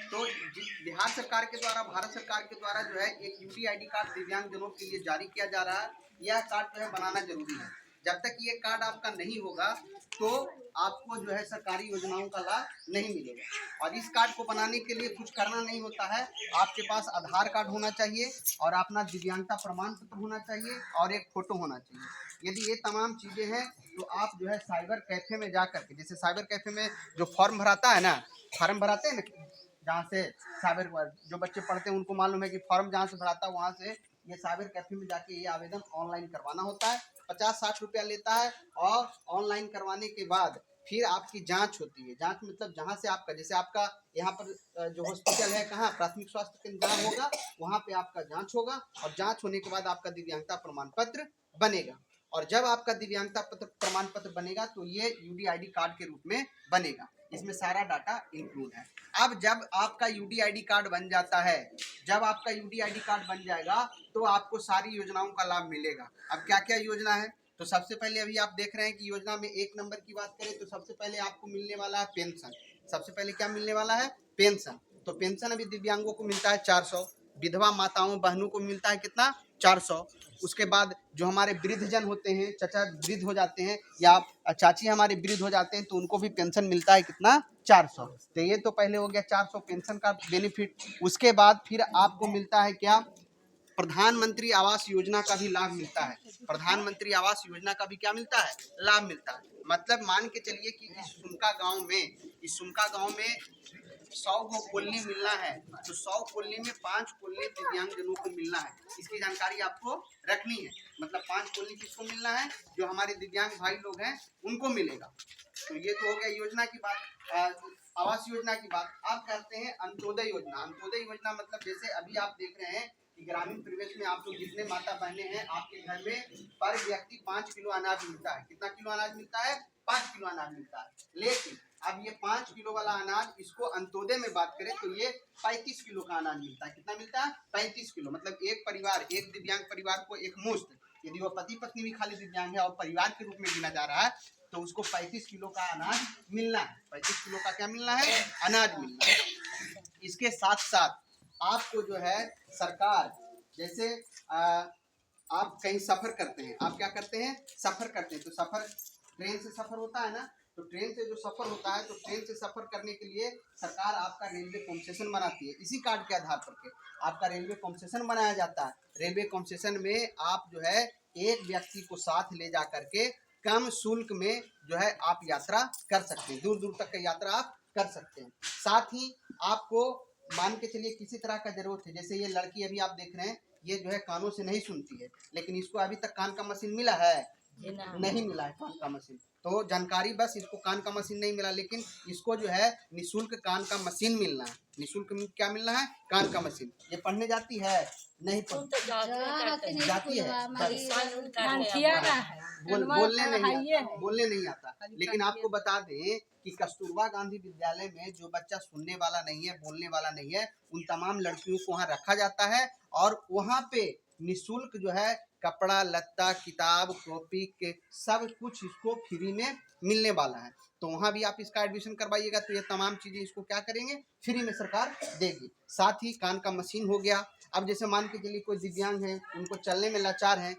तो बिहार सरकार के द्वारा, भारत सरकार के द्वारा जो है एक यूडीआईडी कार्ड दिव्यांगजनों के लिए जारी किया जा रहा है। यह कार्ड जो है बनाना जरूरी है। जब तक ये कार्ड आपका नहीं होगा तो आपको जो है सरकारी योजनाओं का लाभ नहीं मिलेगा। और इस कार्ड को बनाने के लिए कुछ करना नहीं होता है। आपके पास आधार कार्ड होना चाहिए और अपना दिव्यांगता प्रमाण पत्र होना चाहिए और एक फोटो होना चाहिए। यदि ये तमाम चीज़ें हैं तो आप जो है साइबर कैफे में जा करके, जैसे साइबर कैफे में जो फॉर्म भराता है ना, फॉर्म भराते हैं ना, जहाँ से साइबर जो बच्चे पढ़ते हैं उनको मालूम है कि फॉर्म जहाँ से भराता है वहाँ से ये साइबर कैफे में जाके ये आवेदन ऑनलाइन करवाना होता है। 50-60 रुपया लेता है और ऑनलाइन करवाने के बाद फिर आपकी जांच होती है। जांच मतलब जहाँ से आपका, जैसे आपका यहाँ पर जो हॉस्पिटल है, कहाँ प्राथमिक स्वास्थ्य केंद्र जहाँ होगा वहाँ पे आपका जांच होगा और जांच होने के बाद आपका दिव्यांगता प्रमाण पत्र बनेगा। और जब आपका दिव्यांगता प्रमाण पत्र बनेगा तो ये यूडीआईडी कार्ड के रूप में बनेगा। इसमें सारा डाटा इंक्लूड है। अब जब आपका यूडीआईडी कार्ड बन जाता है, जब आपका यूडीआईडी कार्ड बन जाएगा तो आपको सारी योजनाओं का लाभ मिलेगा। अब क्या क्या योजना है, तो सबसे पहले अभी आप देख रहे हैं कि योजना में 1 नंबर की बात करें तो सबसे पहले आपको मिलने वाला है पेंशन। सबसे पहले क्या मिलने वाला है? पेंशन। तो पेंशन अभी दिव्यांगों को मिलता है 400, विधवा माताओं बहनों को मिलता है कितना? 400। उसके बाद जो हमारे वृद्धजन होते हैं, चाचा वृद्ध हो जाते हैं या चाची हमारे वृद्ध हो जाते हैं तो उनको भी पेंशन मिलता है कितना? 400। तो ये तो पहले हो गया 400 पेंशन का बेनिफिट। उसके बाद फिर आपको मिलता है क्या? प्रधानमंत्री आवास योजना का भी लाभ मिलता है। प्रधानमंत्री आवास योजना का भी क्या मिलता है? लाभ मिलता है। मतलब मान के चलिए कि इस सुमका गांव में 100 को कॉलोनी मिलना है तो 100 कॉलोनी में 5 कॉलोनी दिव्यांगजनों को मिलना है। इसकी जानकारी आपको रखनी है। मतलब 5 कॉलोनी किसको मिलना है? जो हमारे दिव्यांग भाई लोग हैं उनको मिलेगा। तो ये तो हो गया योजना की बात, आवास योजना की बात। आप करते हैं अंत्योदय योजना। अंत्योदय योजना मतलब जैसे अभी आप देख रहे हैं कि ग्रामीण परिवेश में आप लोग जितने माता बहने हैं आपके घर में पर व्यक्ति 5 किलो अनाज मिलता है। कितना किलो अनाज मिलता है? 5 किलो अनाज मिलता है। लेकिन अब ये 5 किलो वाला अनाज, इसको अंत्योदय में बात करें तो ये 35 किलो का अनाज मिलता है। कितना मिलता है? 35 किलो। मतलब एक परिवार, एक दिव्यांग परिवार को एक मुश्त, यदि वो पति पत्नी भी खाली दिव्यांग है और परिवार के रूप में गिना जा रहा है तो उसको 35 किलो का अनाज मिलना है। 35 किलो का क्या मिलना है? अनाज मिलना है। इसके साथ साथ आपको जो है सरकार, जैसे आप कहीं सफर करते हैं, आप क्या करते हैं? सफर करते हैं। तो सफर ट्रेन से सफर होता है ना, तो ट्रेन से जो सफर होता है तो ट्रेन से सफर करने के लिए सरकार आपका रेलवे कंसेशन बनाती है। इसी कार्ड के आधार पर के आपका रेलवे कंसेशन बनाया जाता है। रेलवे कंसेशन में आप जो है एक व्यक्ति को साथ ले जा करके कम शुल्क में जो है आप यात्रा कर सकते हैं। दूर दूर तक की यात्रा आप कर सकते हैं। साथ ही आपको मान के चलिए किसी तरह का जरूरत है, जैसे ये लड़की अभी आप देख रहे हैं ये जो है कानों से नहीं सुनती है, लेकिन इसको अभी तक कान का मशीन मिला है? नहीं मिला है कान का मशीन। तो जानकारी बस, इसको कान का मशीन नहीं मिला, लेकिन इसको जो है निःशुल्क कान का मशीन मिलना है। निःशुल्क क्या मिलना है? कान का मशीन। ये पढ़ने जाती है? नहीं पढ़ती, जाती है, बोलने नहीं आता। लेकिन आपको बता दें कि कस्तूरबा गांधी विद्यालय में जो बच्चा सुनने वाला नहीं है, बोलने वाला नहीं है, उन तमाम लड़कियों को वहाँ रखा जाता है और वहाँ पे निःशुल्क जो है कपड़ा लत्ता किताब कॉपी के सब कुछ इसको फ्री में मिलने वाला है। तो वहाँ भी आप इसका एडमिशन करवाइएगा तो ये तमाम चीज़ें इसको क्या करेंगे? फ्री में सरकार देगी। साथ ही कान का मशीन हो गया। अब जैसे मान के चलिए कोई दिव्यांग है, उनको चलने में लाचार हैं,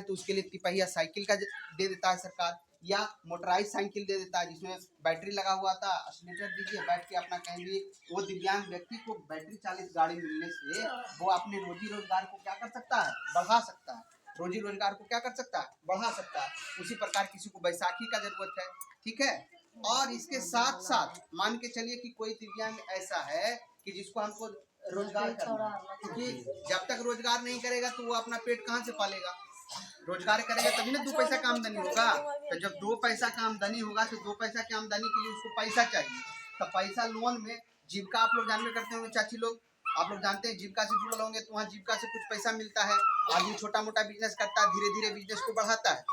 तो उसके लिए तिपहिया साइकिल का दे देता है सरकार, या मोटराइज साइकिल दे देता है जिसमें बैटरी लगा हुआ था, एक्सीलेटर दीजिए, बैठ के अपना कहीं भी। वो दिव्यांग व्यक्ति को बैटरी चालित गाड़ी मिलने से वो अपने रोजी रोजगार को क्या कर सकता है? बढ़ा सकता है। रोजी रोजगार को क्या कर सकता है? बढ़ा सकता है। उसी प्रकार किसी को बैसाखी का जरूरत है, ठीक है। और इसके साथ साथ मान के चलिए कि कोई दिव्यांग ऐसा है कि जिसको हमको रोजगार करना है, क्योंकि जब तक रोजगार नहीं करेगा तो वो अपना पेट कहाँ से पालेगा? रोजगार करेगा तभी ना 2 पैसा का आमदनी होगा। तो जब 2 पैसा का आमदनी होगा तो 2 पैसा की आमदनी के लिए उसको पैसा चाहिए। तो पैसा लोन में, जीविका आप लोग जानते करते होंगे, चाची लोग आप लोग जानते हैं, जीविका से जुड़े होंगे तो वहाँ जीविका से कुछ पैसा मिलता है। आदमी छोटा मोटा बिजनेस करता है, धीरे धीरे बिजनेस को बढ़ाता है।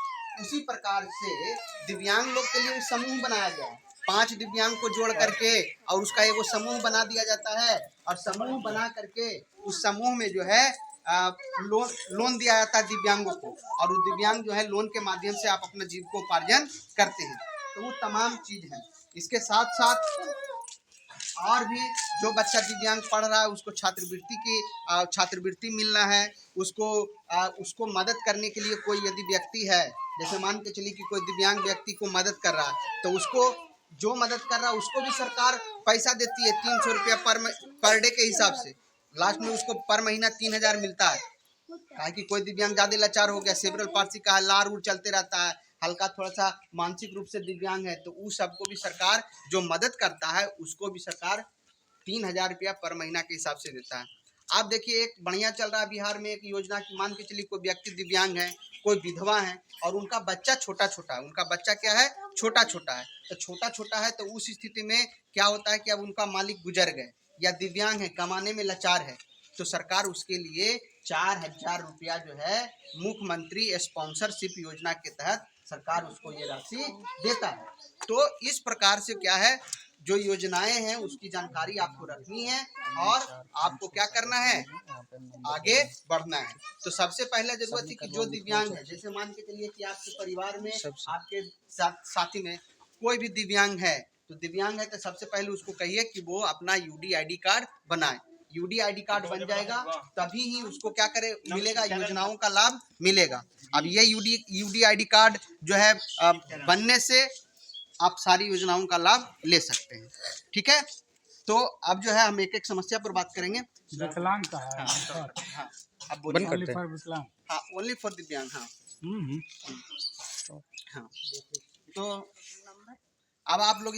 उसी प्रकार से दिव्यांग लोग के लिए समूह बनाया गया है। 5 दिव्यांग को जोड़ करके और उसका एगो समूह बना दिया जाता है और समूह बना करके उस समूह में जो है लोन दिया जाता है दिव्यांगों को, और वो दिव्यांग जो है लोन के माध्यम से आप अपना जीविकोपार्जन करते हैं। तो वो तमाम चीज है। इसके साथ साथ और भी जो बच्चा दिव्यांग पढ़ रहा है उसको छात्रवृत्ति मिलना है, उसको मदद करने के लिए कोई यदि व्यक्ति है, जैसे मान के चलिए कि कोई दिव्यांग व्यक्ति को मदद कर रहा है तो उसको जो मदद कर रहा है उसको भी सरकार पैसा देती है 300 रुपया पर डे के हिसाब से। लास्ट में उसको पर महीना 3000 मिलता है। कहा कि कोई दिव्यांग ज्यादा लाचार हो गया, सेरेब्रल पाल्सी का लार उड़ चलते रहता है, हल्का थोड़ा सा मानसिक रूप से दिव्यांग है, तो उस सबको भी सरकार जो मदद करता है उसको भी सरकार 3000 रुपया पर महीना के हिसाब से देता है। आप देखिए एक बढ़िया चल रहा है बिहार में एक योजना की, मान के चलिए कोई व्यक्ति दिव्यांग है, कोई विधवा है और उनका बच्चा छोटा छोटा है, उनका बच्चा क्या है, छोटा छोटा है, तो छोटा छोटा है तो उस स्थिति में क्या होता है कि अब उनका मालिक गुजर गए या दिव्यांग है, कमाने में लाचार है, तो सरकार उसके लिए 4000 रुपया जो है मुख्यमंत्री स्पॉन्सरशिप योजना के तहत सरकार उसको ये राशि देता है। तो इस प्रकार से क्या है, जो योजनाएं हैं उसकी जानकारी आपको रखनी है और आपको क्या करना है, आगे बढ़ना है। तो सबसे पहले जरूरत है कि जो दिव्यांग है, जैसे मान के चलिए कि आपके परिवार में आपके साथी में कोई भी दिव्यांग है, तो दिव्यांग है तो सबसे पहले उसको कहिए कि वो अपना यूडीआईडी कार्ड बनाए। यूडीआईडी कार्ड बन जाएगा तभी ही उसको क्या करे, मिलेगा, योजनाओं का लाभ मिलेगा। अब ये यूडीआईडी कार्ड जो है बनने से आप सारी योजनाओं का लाभ ले सकते हैं। ठीक है, तो अब जो है हम एक एक समस्या पर बात करेंगे। विकलांग का है। हाँ, अब बोलिए। ओनली फॉर विकलांग। हाँ, ओनली फॉर दिव्यांग। हाँ हाँ, तो अब आप लोग